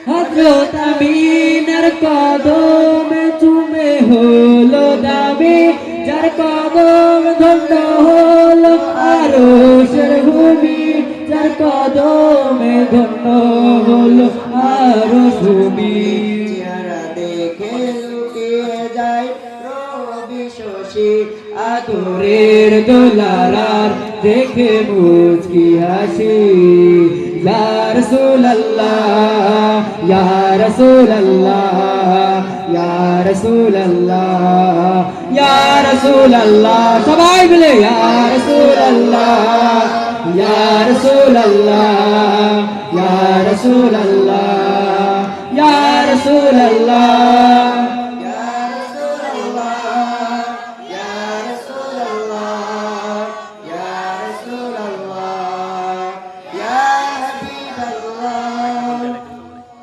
হযরত আমিনার কদমে চুমে হলো দাবি, যার কদম ধন্য হলো আরশের ভূমি, যার কদমে ধন্য হলো আরশ ভূমি। চেহারা দেখে লুকিয়ে যায় রবি শশী, আদরের দোলারার দেখে মুচকি হাসি। ইয়া রাসূলুল্লাহ ইয়া রাসূলুল্লাহ ইয়া রাসূলুল্লাহ ইয়া রাসূলুল্লাহ, সবাই মিলে ইয়া রাসূলুল্লাহ ইয়া রাসূলুল্লাহ ইয়া রাসূলুল্লাহ ইয়া রাসূলুল্লাহ